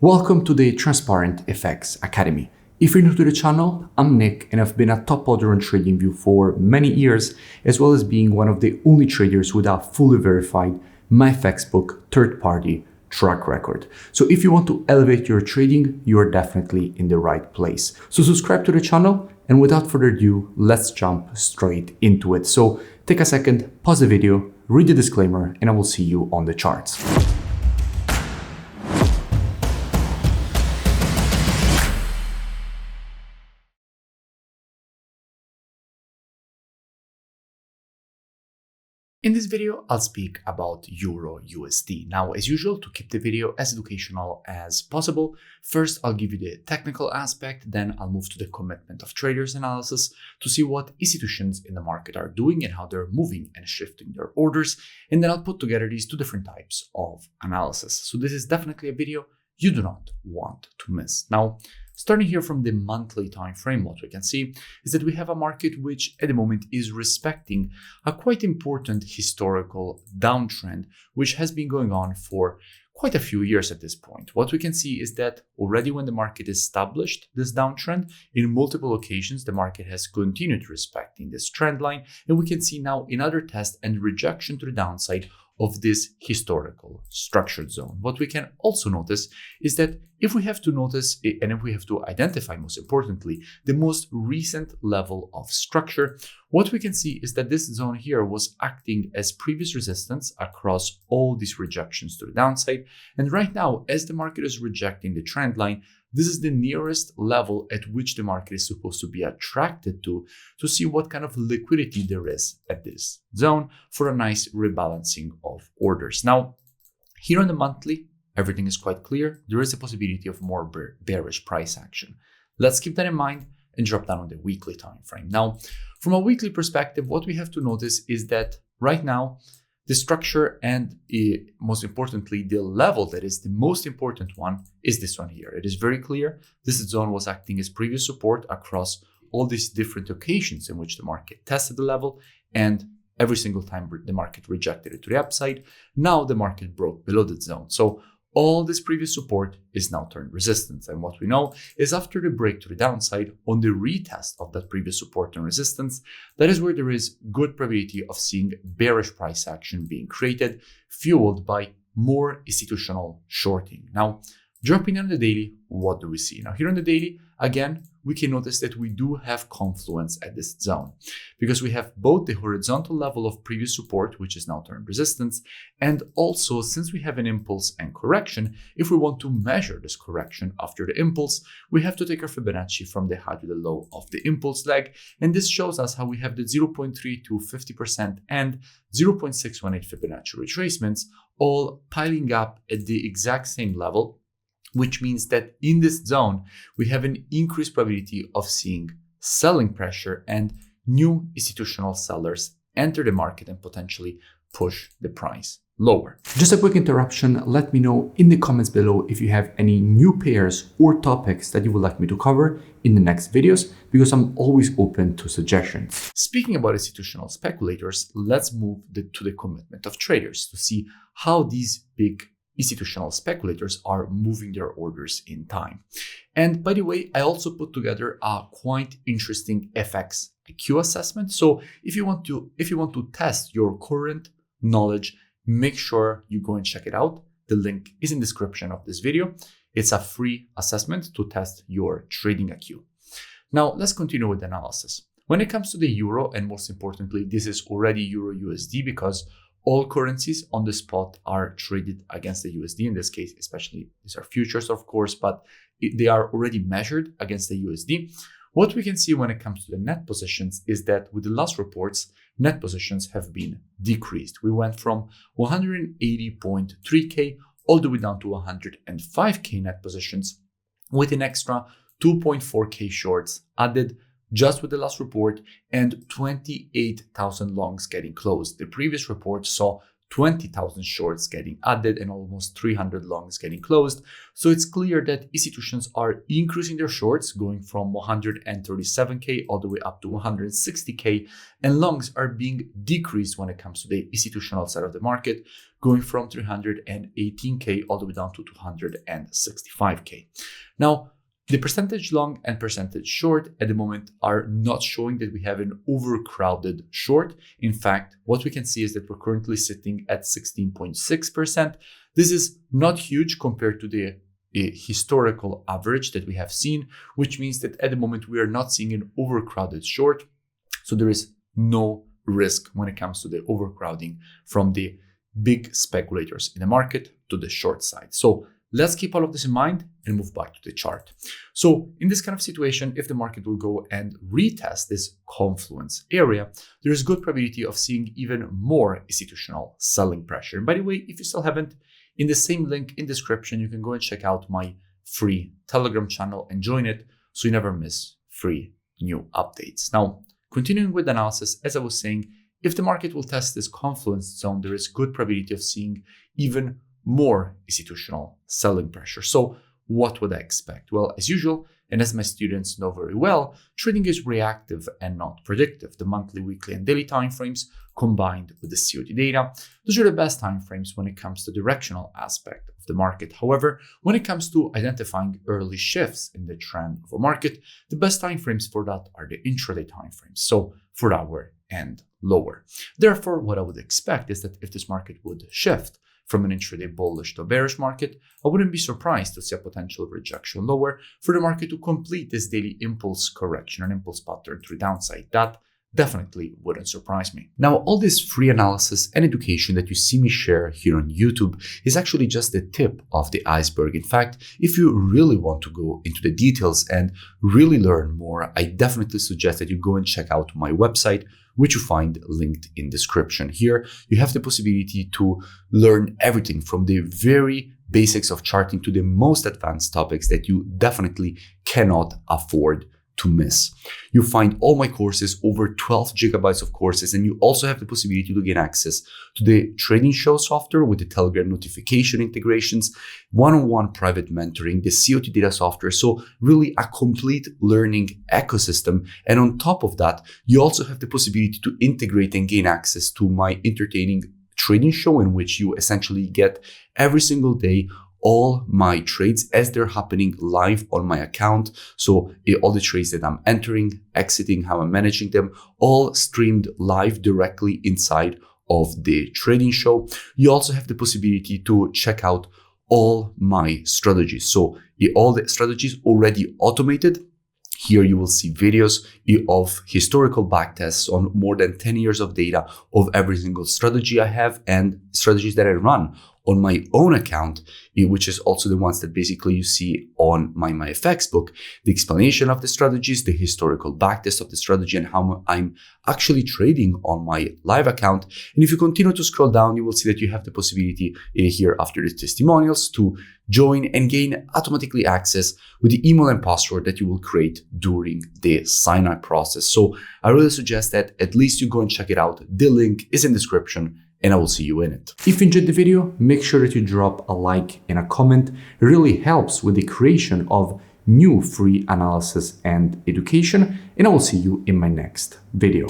Welcome to the Transparent FX Academy. If you're new to the channel, I'm Nick and I've been a top hodler on TradingView for many years, as well as being one of the only traders with a fully verified MyFXBook third-party track record. So if you want to elevate your trading, you're definitely in the right place. So subscribe to the channel, and without further ado, let's jump straight into it. So take a second, pause the video, read the disclaimer, and I will see you on the charts. In this video, I'll speak about EURUSD. Now, as usual, to keep the video as educational as possible, first I'll give you the technical aspect, then I'll move to the commitment of traders analysis to see what institutions in the market are doing and how they're moving and shifting their orders, and then I'll put together these two different types of analysis. So this is definitely a video you do not want to miss. Now, starting here from the monthly time frame, what we can see is that we have a market which at the moment is respecting a quite important historical downtrend, which has been going on for quite a few years at this point. What we can see is that already when the market established this downtrend, in multiple occasions, the market has continued respecting this trend line. And we can see now another test and rejection to the downside of this historical structured zone. What we can also notice is that if we have to notice and if we have to identify, most importantly, the most recent level of structure, what we can see is that this zone here was acting as previous resistance across all these rejections to the downside. And right now, as the market is rejecting the trend line, this is the nearest level at which the market is supposed to be attracted to see what kind of liquidity there is at this zone for a nice rebalancing of orders. Now, here on the monthly, everything is quite clear. There is a possibility of more bearish price action. Let's keep that in mind and drop down on the weekly time frame. Now, from a weekly perspective, what we have to notice is that right now, the structure and most importantly, the level that is the most important one is this one here. It is very clear. This zone was acting as previous support across all these different occasions in which the market tested the level, and every single time the market rejected it to the upside. Now the market broke below that zone. So all this previous support is now turned resistance. And what we know is after the break to the downside on the retest of that previous support and resistance, that is where there is good probability of seeing bearish price action being created, fueled by more institutional shorting. Now, dropping on the daily, what do we see? Now, here on the daily, again, we can notice that we do have Confluence at this zone because we have both the horizontal level of previous support, which is now turned resistance, and also since we have an impulse and correction, if we want to measure this correction after the impulse, we have to take our Fibonacci from the high to the low of the impulse leg. And this shows us how we have the 0.3 to 50% and 0.618 Fibonacci retracements all piling up at the exact same level, which means that in this zone, we have an increased probability of seeing selling pressure and new institutional sellers enter the market and potentially push the price lower. Just a quick interruption. Let me know in the comments below if you have any new pairs or topics that you would like me to cover in the next videos, because I'm always open to suggestions. Speaking about institutional speculators, let's move to the commitment of traders to see how these big institutional speculators are moving their orders in time. And by the way, I also put together a quite interesting FX IQ assessment. So if you want to test your current knowledge, make sure you go and check it out. The link is in the description of this video. It's a free assessment to test your trading IQ. Now let's continue with the analysis. When it comes to the euro, and most importantly, this is already EURUSD because all currencies on the spot are traded against the USD. In this case, especially these are futures, of course, but they are already measured against the USD. What we can see when it comes to the net positions is that with the last reports, net positions have been decreased. We went from 180.3K all the way down to 105K net positions with an extra 2.4K shorts added just with the last report and 28,000 longs getting closed. The previous report saw 20,000 shorts getting added and almost 300 longs getting closed. So it's clear that institutions are increasing their shorts, going from 137K all the way up to 160K, and longs are being decreased when it comes to the institutional side of the market, going from 318K all the way down to 265K. Now, the percentage long and percentage short at the moment are not showing that we have an overcrowded short. In fact, what we can see is that we're currently sitting at 16.6%. This is not huge compared to the historical average that we have seen, which means that at the moment we are not seeing an overcrowded short. So there is no risk when it comes to the overcrowding from the big speculators in the market to the short side. So let's keep all of this in mind and move back to the chart. So in this kind of situation, if the market will go and retest this Confluence area, there is good probability of seeing even more institutional selling pressure. And by the way, if you still haven't, in the same link in description, you can go and check out my free Telegram channel and join it so you never miss free new updates. Now, continuing with the analysis, as I was saying, if the market will test this Confluence zone, there is good probability of seeing even more institutional selling pressure. So what would I expect? Well, as usual, and as my students know very well, trading is reactive and not predictive. The monthly, weekly, and daily timeframes combined with the COT data, those are the best timeframes when it comes to directional aspect of the market. However, when it comes to identifying early shifts in the trend of a market, the best timeframes for that are the intraday timeframes, so 4 hour and lower. Therefore, what I would expect is that if this market would shift from an intraday bullish to a bearish market, I wouldn't be surprised to see a potential rejection lower for the market to complete this daily impulse correction, an impulse pattern to the downside. That definitely wouldn't surprise me. Now, all this free analysis and education that you see me share here on YouTube is actually just the tip of the iceberg. In fact, if you really want to go into the details and really learn more, I definitely suggest that you go and check out my website, which you find linked in description. Here, you have the possibility to learn everything from the very basics of charting to the most advanced topics that you definitely cannot afford to miss. You find all my courses, over 12 gigabytes of courses, and you also have the possibility to gain access to the trading show software with the Telegram notification integrations, one-on-one private mentoring, the COT data software. So really a complete learning ecosystem. And on top of that, you also have the possibility to integrate and gain access to my entertaining trading show, in which you essentially get every single day all my trades as they're happening live on my account. So all the trades that I'm entering, exiting, how I'm managing them, all streamed live directly inside of the trading show. You also have the possibility to check out all my strategies. So all the strategies already automated. Here you will see videos of historical backtests on more than 10 years of data of every single strategy I have and strategies that I run on my own account, which is also the ones that basically you see on my FX book, the explanation of the strategies, the historical backtest of the strategy, and how I'm actually trading on my live account. And if you continue to scroll down, you will see that you have the possibility here after the testimonials to join and gain automatically access with the email and password that you will create during the sign-up process. So I really suggest that at least you go and check it out. The link is in the description, and I will see you in it. If you enjoyed the video, make sure that you drop a like and a comment. It really helps with the creation of new free analysis and education, and I will see you in my next video.